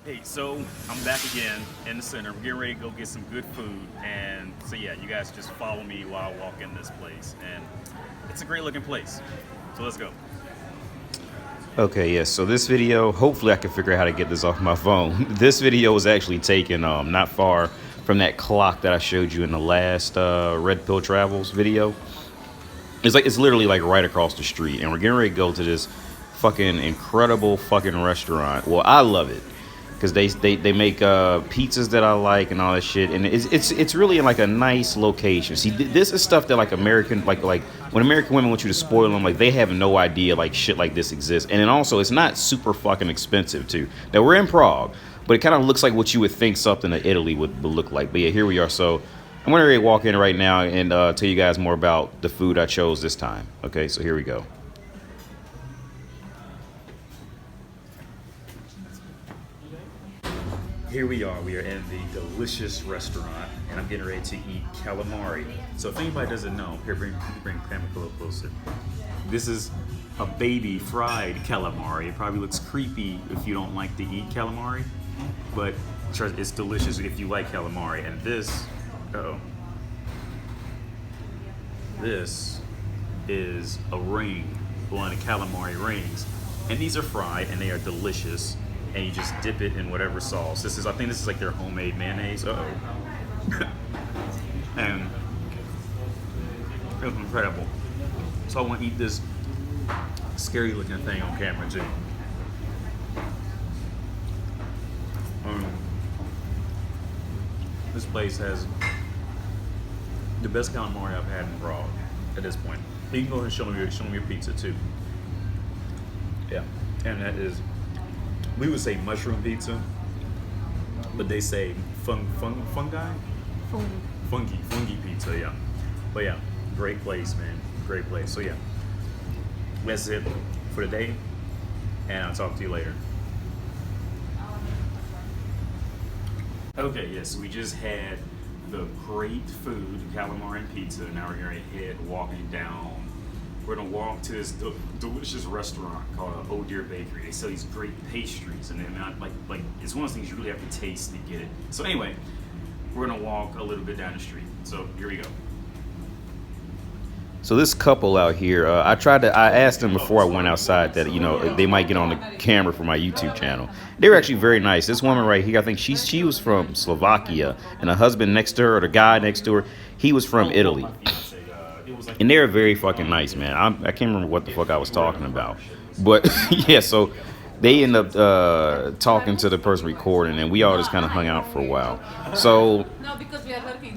Hey, so I'm back again in the center. We're getting ready to go get some good food. And so, yeah, you guys just follow me while I walk in this place. And it's a great looking place. So let's go. Okay, yes. So this video, hopefully I can figure out how to get this off my phone. This video was actually taken not far from that clock that I showed you in the last Red Pill Travels video. It's literally like right across the street, and we're getting ready to go to this fucking incredible fucking restaurant. Well, I love it because they make pizzas that I like and all that shit, and it's really in like a nice location. See, this is stuff that like American like when American women want you to spoil them, like they have no idea like shit like this exists, and then also it's not super fucking expensive too. Now we're in Prague, but it kind of looks like what you would think something that Italy would look like. But yeah, here we are. So I'm gonna walk in right now and tell you guys more about the food I chose this time. Okay, so here we go. Here we are. We are in the delicious restaurant, and I'm getting ready to eat calamari. So if anybody doesn't know, here, bring camera a little closer. This is a baby fried calamari. It probably looks creepy if you don't like to eat calamari, but it's delicious if you like calamari. And this, this is a ring, one of the calamari rings, and these are fried and they are delicious. And you just dip it in whatever sauce. I think this is like their homemade mayonnaise. And it's incredible. So I want to eat this scary looking thing on camera too. This place has the best calamari I've had in Prague at this point. You can go ahead and show me your pizza too. Yeah, and that is. We would say mushroom pizza, but they say fungi pizza, yeah. But yeah, great place, man, great place. So yeah, that's it for today, and I'll talk to you later. Okay, yes, we just had the great food, calamari and pizza. Now we're going to head walking down. We're gonna walk to this delicious restaurant called Oh Dear Bakery. They sell these great pastries, and they're not like it's one of those things you really have to taste to get it. So anyway, we're gonna walk a little bit down the street. So here we go. So this couple out here, I asked them before I went outside that, you know, they might get on the camera for my YouTube channel. They were actually very nice. This woman right here, I think she was from Slovakia, and the husband next to her, or the guy next to her, he was from Italy. And they're very fucking nice, man. I can't remember what the fuck I was talking about. But, yeah, so they end up talking to the person recording, and we all just kind of hung out for a while. So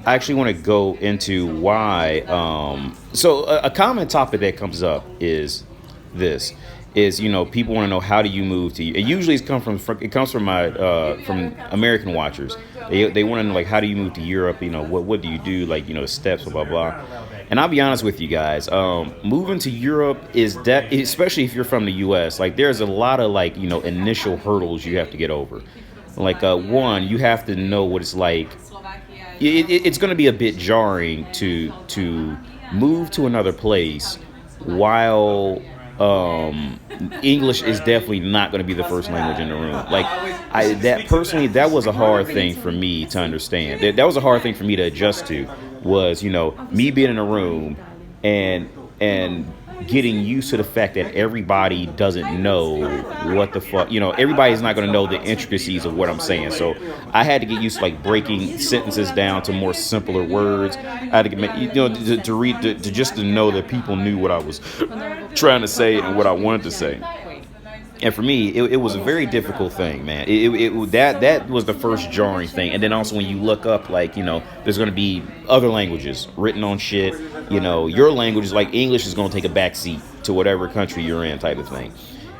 I actually want to go into why. So a common topic that comes up is this. You know, people want to know, how do you move to? It usually comes from my from American watchers. They want to know, like, how do you move to Europe? You know, what do you do? Like, you know, the steps, blah blah blah. And I'll be honest with you guys, moving to Europe is that, especially if you're from the U.S. Like, there's a lot of, like, you know, initial hurdles you have to get over. Like, one, you have to know what it's like. It's going to be a bit jarring to move to another place while English is definitely not going to be the first language in the room. Like, that was a hard thing for me to understand. That was a hard thing for me to adjust to. Was, you know, me being in a room and getting used to the fact that everybody doesn't know what the fuck, you know, everybody's not going to know the intricacies of what I'm saying. So I had to get used to, like, breaking sentences down to more simpler words. I had to get, you know, to read, just to know that people knew what I was trying to say and what I wanted to say. And for me, it was a very difficult thing, man. That was the first jarring thing. And then also when you look up, like, you know, there's going to be other languages written on shit. You know, your language is like English is going to take a back seat to whatever country you're in, type of thing.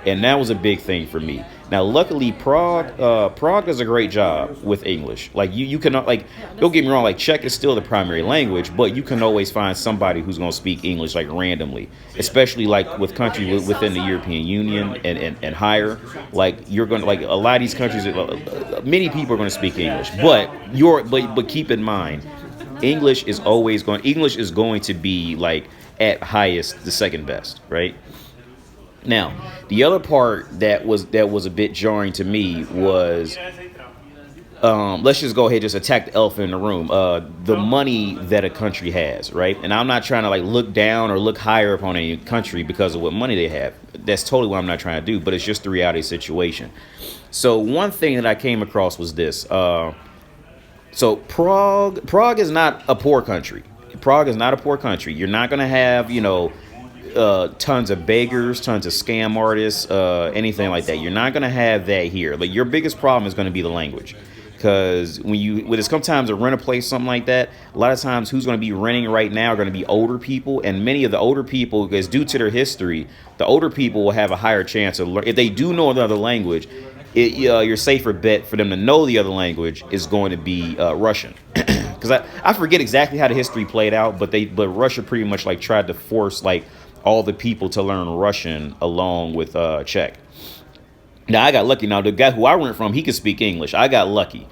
And that was a big thing for me. Now, luckily, Prague does a great job with English. Like, you can, like, don't get me wrong, like, Czech is still the primary language, but you can always find somebody who's going to speak English, like, randomly. Especially, like, with countries within the European Union and higher. Like, you're going to, like, a lot of these countries, many people are going to speak English. But keep in mind, English is going to be, like, at highest, the second best, right? Now, the other part that was a bit jarring to me was, let's just go ahead and just attack the elephant in the room. The money that a country has, right? And I'm not trying to like look down or look higher upon any country because of what money they have. That's totally what I'm not trying to do, but it's just the reality situation. So one thing that I came across was this. So Prague is not a poor country. Prague is not a poor country. You're not gonna have, tons of beggars, tons of scam artists, anything like that. You're not gonna have that here. Like your biggest problem is gonna be the language. Because when it's come time to rent a place, something like that, a lot of times who's going to be renting right now are going to be older people, and many of the older people, because due to their history, the older people will have a higher chance of if they do know another language. Your safer bet for them to know the other language is going to be Russian, because I forget exactly how the history played out, but Russia pretty much like tried to force like all the people to learn Russian along with Czech. Now I got lucky. Now the guy who I rent from, he could speak English. I got lucky,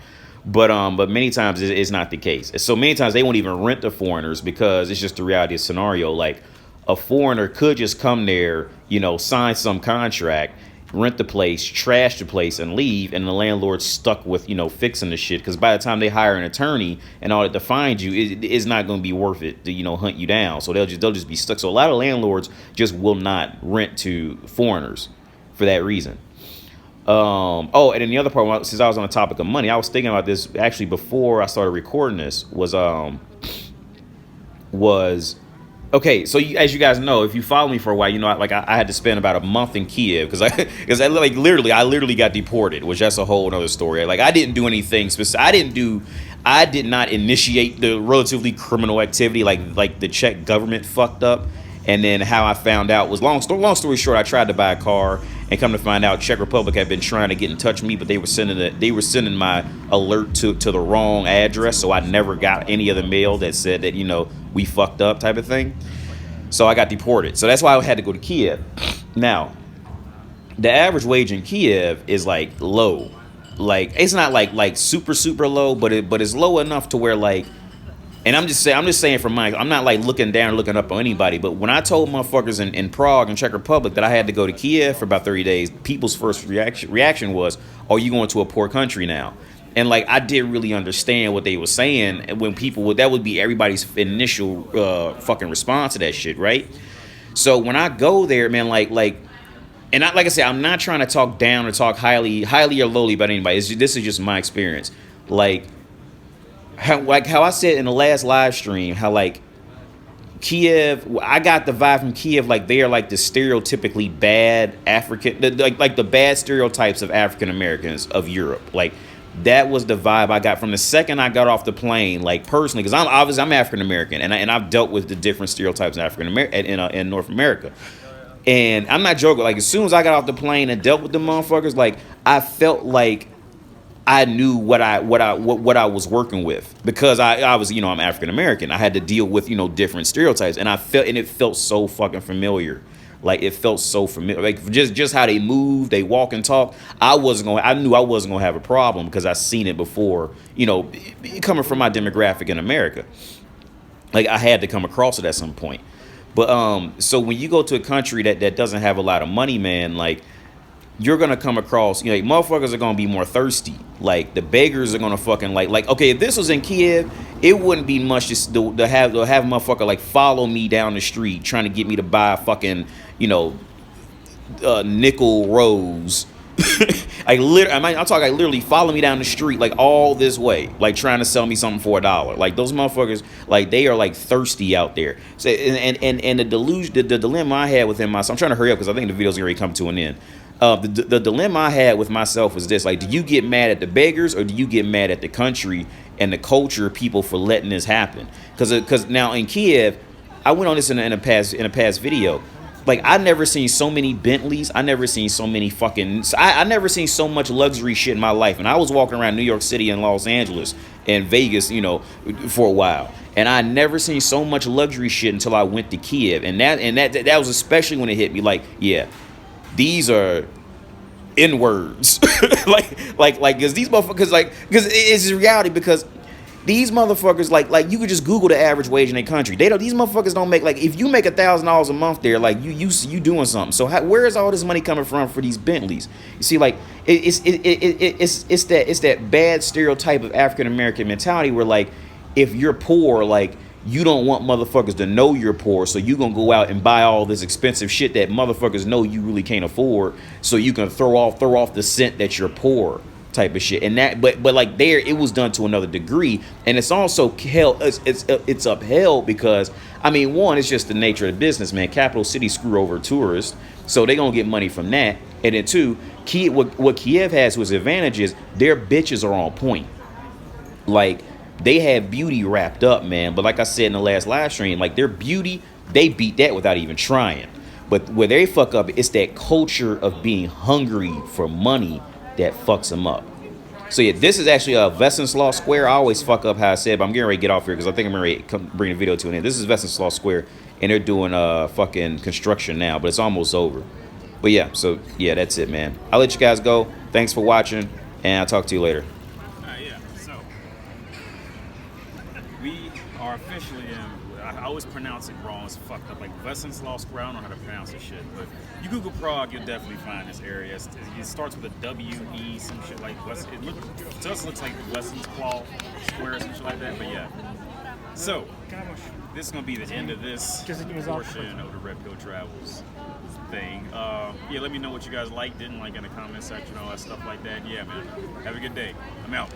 but many times it's not the case. So many times they won't even rent to foreigners because it's just the reality of the scenario. Like a foreigner could just come there, sign some contract, rent the place, trash the place, and leave, and the landlord's stuck with fixing the shit. Because by the time they hire an attorney and all that to find you, it's not going to be worth it to hunt you down. So they'll just be stuck. So a lot of landlords just will not rent to foreigners for that reason. And then the other part, since I was on the topic of money, I was thinking about this actually before I started recording this. Was okay. So as you guys know, if you follow me for a while, I had to spend about a month in Kiev because I literally got deported, which that's a whole other story. Like I didn't do anything specific. I did not initiate the relatively criminal activity like the Czech government fucked up. And then how I found out was long story short, I tried to buy a car and come to find out Czech Republic had been trying to get in touch with me, but they were sending my alert to the wrong address, so I never got any of the mail that said that we fucked up type of thing. So I got deported. So that's why I had to go to Kiev. Now, the average wage in Kiev is like low, like it's not like super low, but it's low enough to where like. And I'm just saying from I'm not like looking down, looking up on anybody. But when I told motherfuckers in Prague and Czech Republic that I had to go to Kiev for about 30 days, people's first reaction was, "Oh, you going to a poor country now?" And like I didn't really understand what they were saying. When that would be everybody's initial fucking response to that shit, right? So when I go there, man, like I said, I'm not trying to talk down or talk highly or lowly about anybody. This is just my experience, like. How I said in the last live stream, how like Kiev, I got the vibe from Kiev like they are like the stereotypically bad African, like the bad stereotypes of African Americans of Europe. Like that was the vibe I got from the second I got off the plane. Like personally, because I'm African American and I've dealt with the different stereotypes of African American in North America. And I'm not joking. Like as soon as I got off the plane and dealt with the motherfuckers, like I felt like I knew what I was working with because I was I'm African American. I had to deal with different stereotypes, and it felt so fucking familiar. Like it felt so familiar. Like just how they move, they walk and talk. I knew I wasn't gonna have a problem because I seen it before. Coming from my demographic in America, like I had to come across it at some point. But so when you go to a country that doesn't have a lot of money, man, like. You're gonna come across, motherfuckers are gonna be more thirsty. Like the beggars are gonna fucking like. Okay, if this was in Kiev, it wouldn't be much to have a motherfucker like follow me down the street trying to get me to buy a fucking nickel rose. I'm talking literally follow me down the street like all this way, like trying to sell me something for $1. Like those motherfuckers, like they are like thirsty out there. So and the dilemma I had within myself. I'm trying to hurry up because I think the video's already come to an end. The dilemma I had with myself was this: like, do you get mad at the beggars or do you get mad at the country and the culture of people for letting this happen? Because now in Kiev, I went on this in a past video. Like I never seen so many Bentleys. I never seen so many I never seen so much luxury shit in my life. And I was walking around New York City and Los Angeles and Vegas, for a while. And I never seen so much luxury shit until I went to Kiev. And that was especially when it hit me. Like, yeah. These are N-words, like, because these motherfuckers, because it's reality. Because These motherfuckers, like you could just Google the average wage in a country. They don't. These motherfuckers don't make, like, if you make $1,000 a month there, like you doing something. So where is all this money coming from for these Bentleys? You see, like it's that bad stereotype of African American mentality where, like, if you're poor, like, you don't want motherfuckers to know you're poor, so you gonna go out and buy all this expensive shit that motherfuckers know you really can't afford, so you can throw off the scent that you're poor, type of shit. And that, but like, there, it was done to another degree, and it's also held, it's upheld because, I mean, one, it's just the nature of the business, man. Capital city screw over tourists, so they gonna get money from that. And then two, what Kiev has to its advantage is their bitches are on point. Like, they have beauty wrapped up, man. But like I said in the last live stream, like, their beauty, they beat that without even trying. But where they fuck up, it's that culture of being hungry for money that fucks them up. So yeah, this is actually a Wenceslas Square. I always fuck up how I said, but I'm getting ready to get off here because I think I'm ready to bring the video to an end. This is Wenceslas Square, and they're doing fucking construction now, but it's almost over. But yeah, so yeah, that's it, man. I'll let you guys go. Thanks for watching, and I'll talk to you later. Yeah, so we are officially in. I always pronounce it wrong. It's fucked up. Like Wenceslas Square. I don't know how to pronounce this shit, but you Google Prague, you'll definitely find this area. It starts with a W-E, some shit like West. It just looks like Wenceslas Square, some shit like that. But yeah. So this is gonna be the end of this portion of the RedPill Travels thing. Yeah, let me know what you guys liked, didn't like in the comment section, all that stuff like that. Yeah, man. Have a good day. I'm out.